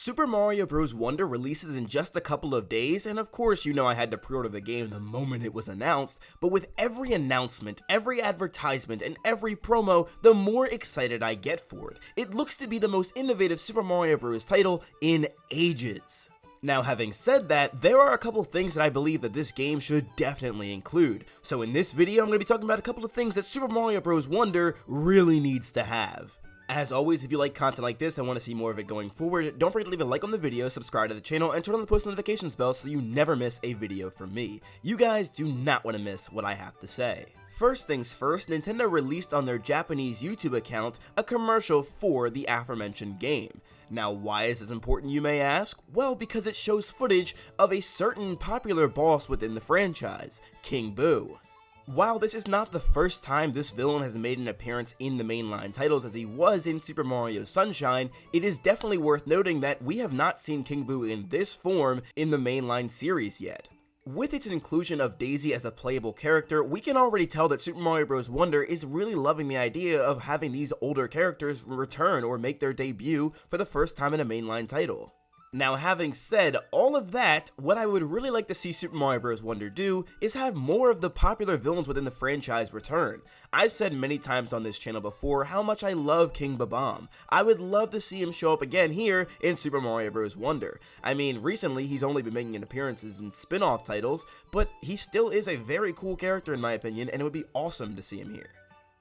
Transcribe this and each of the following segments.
Super Mario Bros. Wonder releases in just a couple of days, and of course you know I had to pre-order the game the moment it was announced, but with every announcement, every advertisement, and every promo, the more excited I get for it. It looks to be the most innovative Super Mario Bros. Title in ages. Now, having said that, there are a couple things that I believe that this game should definitely include. So in this video, I'm going to be talking about a couple of things that Super Mario Bros. Wonder really needs to have. As always, if you like content like this and want to see more of it going forward, don't forget to leave a like on the video, subscribe to the channel, and turn on the post notifications bell so you never miss a video from me. You guys do not want to miss what I have to say. First things first, Nintendo released on their Japanese YouTube account a commercial for the aforementioned game. Now, why is this important, you may ask? Well, because it shows footage of a certain popular boss within the franchise, King Boo. While this is not the first time this villain has made an appearance in the mainline titles as he was in Super Mario Sunshine, it is definitely worth noting that we have not seen King Boo in this form in the mainline series yet. With its inclusion of Daisy as a playable character, we can already tell that Super Mario Bros. Wonder is really loving the idea of having these older characters return or make their debut for the first time in a mainline title. Now, having said all of that, what I would really like to see Super Mario Bros. Wonder do is have more of the popular villains within the franchise return. I've said many times on this channel before how much I love King Bob-omb. I would love to see him show up again here in Super Mario Bros. Wonder. I mean, recently he's only been making appearances in spin-off titles, but he still is a very cool character in my opinion, and it would be awesome to see him here.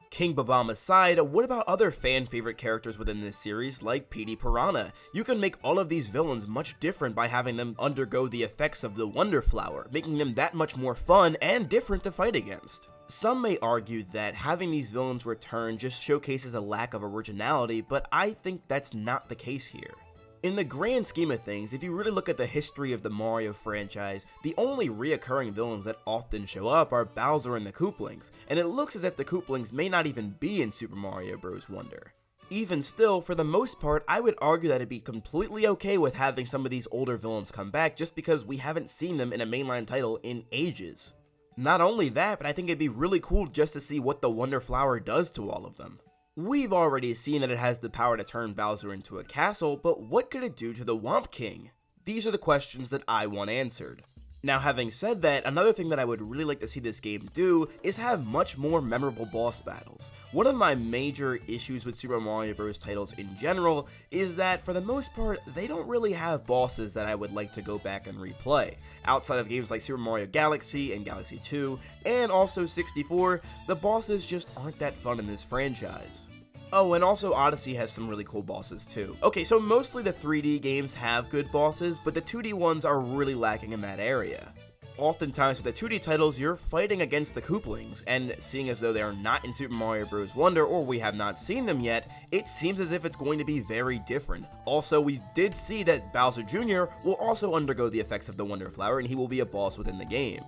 King Bob-omb aside, what about other fan favorite characters within this series like Petey Piranha? You can make all of these villains much different by having them undergo the effects of the Wonder Flower, making them that much more fun and different to fight against. Some may argue that having these villains return just showcases a lack of originality, but I think that's not the case here. In the grand scheme of things, if you really look at the history of the Mario franchise, the only reoccurring villains that often show up are Bowser and the Koopalings, and it looks as if the Koopalings may not even be in Super Mario Bros. Wonder. Even still, for the most part, I would argue that it'd be completely okay with having some of these older villains come back just because we haven't seen them in a mainline title in ages. Not only that, but I think it'd be really cool just to see what the Wonder Flower does to all of them. We've already seen that it has the power to turn Bowser into a castle, but what could it do to the Womp King? These are the questions that I want answered. Now, having said that, another thing that I would really like to see this game do is have much more memorable boss battles. One of my major issues with Super Mario Bros. Titles in general is that, for the most part, they don't really have bosses that I would like to go back and replay. Outside of games like Super Mario Galaxy and Galaxy 2, and also 64, the bosses just aren't that fun in this franchise. Oh, and also Odyssey has some really cool bosses too. Okay, so mostly the 3D games have good bosses, but the 2D ones are really lacking in that area. Oftentimes with the 2D titles, you're fighting against the Koopalings, and seeing as though they are not in Super Mario Bros. Wonder, or we have not seen them yet, it seems as if it's going to be very different. Also, we did see that Bowser Jr. will also undergo the effects of the Wonder Flower, and he will be a boss within the game.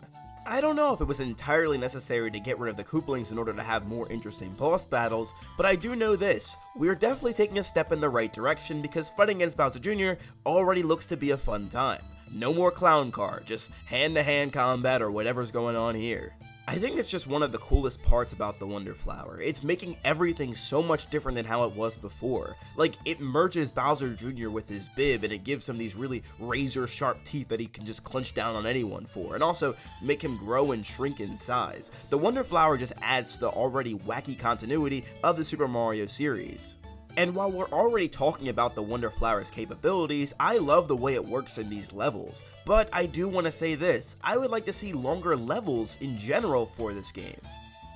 I don't know if it was entirely necessary to get rid of the Koopalings in order to have more interesting boss battles, but I do know this: we are definitely taking a step in the right direction because fighting against Bowser Jr. already looks to be a fun time. No more clown car, just hand-to-hand combat or whatever's going on here. I think it's just one of the coolest parts about the Wonder Flower. It's making everything so much different than how it was before. Like, it merges Bowser Jr. with his bib, and it gives him these really razor-sharp teeth that he can just clench down on anyone for, and also make him grow and shrink in size. The Wonder Flower just adds to the already wacky continuity of the Super Mario series. And while we're already talking about the Wonder Flower's capabilities, I love the way it works in these levels. But I do want to say this: I would like to see longer levels in general for this game.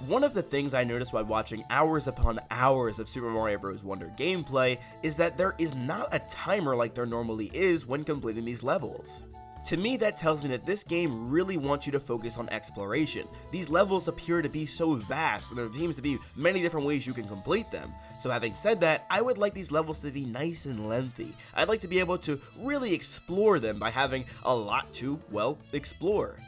One of the things I noticed while watching hours upon hours of Super Mario Bros. Wonder gameplay is that there is not a timer like there normally is when completing these levels. To me, that tells me that this game really wants you to focus on exploration. These levels appear to be so vast, and there seems to be many different ways you can complete them. So having said that, I would like these levels to be nice and lengthy. I'd like to be able to really explore them by having a lot to, well, explore.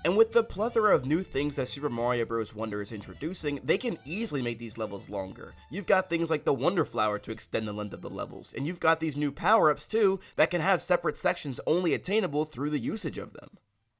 And with the plethora of new things that Super Mario Bros. Wonder is introducing, they can easily make these levels longer. You've got things like the Wonder Flower to extend the length of the levels, and you've got these new power-ups too that can have separate sections only attainable through the usage of them.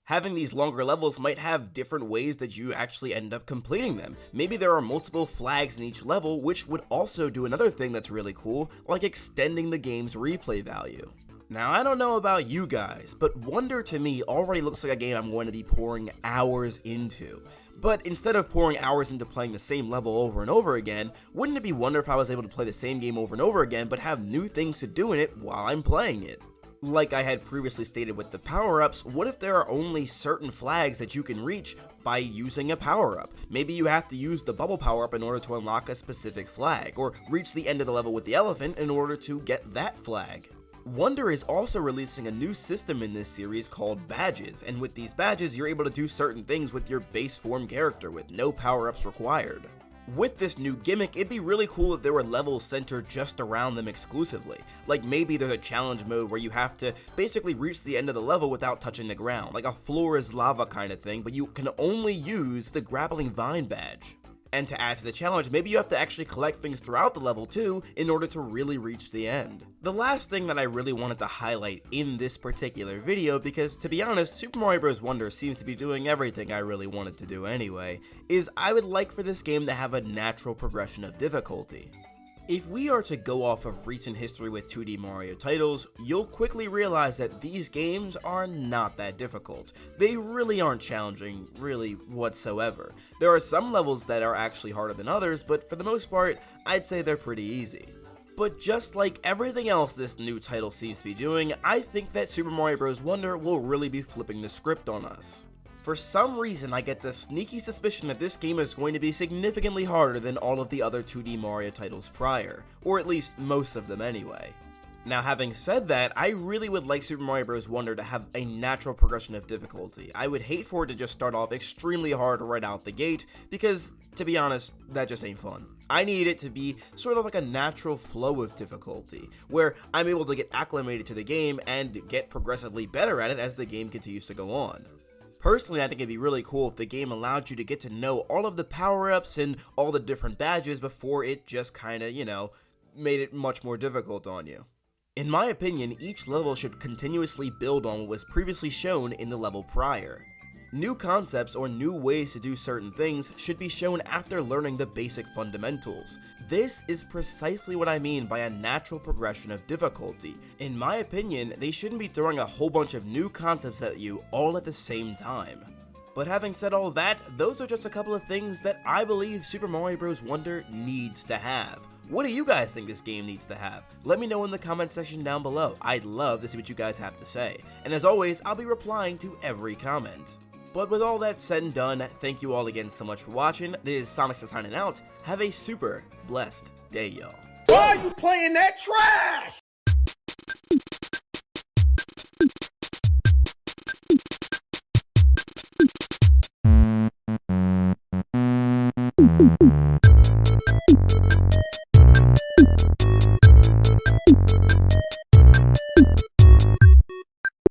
Having these longer levels might have different ways that you actually end up completing them. Maybe there are multiple flags in each level, which would also do another thing that's really cool, like extending the game's replay value. Now, I don't know about you guys, but Wonder to me already looks like a game I'm going to be pouring hours into. But instead of pouring hours into playing the same level over and over again, wouldn't it be wonder if I was able to play the same game over and over again but have new things to do in it while I'm playing it? Like I had previously stated with the power-ups, what if there are only certain flags that you can reach by using a power-up? Maybe you have to use the bubble power-up in order to unlock a specific flag, or reach the end of the level with the elephant in order to get that flag. Wonder is also releasing a new system in this series called badges, and with these badges you're able to do certain things with your base form character with no power-ups required. With this new gimmick, it'd be really cool if there were levels centered just around them exclusively. Like maybe there's a challenge mode where you have to basically reach the end of the level without touching the ground, like a floor is lava kind of thing, but you can only use the grappling vine badge. And to add to the challenge, maybe you have to actually collect things throughout the level too in order to really reach the end. The last thing that I really wanted to highlight in this particular video, because to be honest, Super Mario Bros. Wonder seems to be doing everything I really wanted to do anyway, is I would like for this game to have a natural progression of difficulty. If we are to go off of recent history with 2D Mario titles, you'll quickly realize that these games are not that difficult. They really aren't challenging, really, whatsoever. There are some levels that are actually harder than others, but for the most part, I'd say they're pretty easy. But just like everything else this new title seems to be doing, I think that Super Mario Bros. Wonder will really be flipping the script on us. For some reason, I get the sneaky suspicion that this game is going to be significantly harder than all of the other 2D Mario titles prior, or at least most of them anyway. Now, having said that, I really would like Super Mario Bros. Wonder to have a natural progression of difficulty. I would hate for it to just start off extremely hard right out the gate, because, to be honest, that just ain't fun. I need it to be sort of like a natural flow of difficulty, where I'm able to get acclimated to the game and get progressively better at it as the game continues to go on. Personally, I think it'd be really cool if the game allowed you to get to know all of the power-ups and all the different badges before it just kinda, made it much more difficult on you. In my opinion, each level should continuously build on what was previously shown in the level prior. New concepts or new ways to do certain things should be shown after learning the basic fundamentals. This is precisely what I mean by a natural progression of difficulty. In my opinion, they shouldn't be throwing a whole bunch of new concepts at you all at the same time. But having said all that, those are just a couple of things that I believe Super Mario Bros. Wonder needs to have. What do you guys think this game needs to have? Let me know in the comment section down below. I'd love to see what you guys have to say. And as always, I'll be replying to every comment. But with all that said and done, thank you all again so much for watching. This is SONICSTA signing out. Have a super blessed day, y'all. Why are you playing that trash?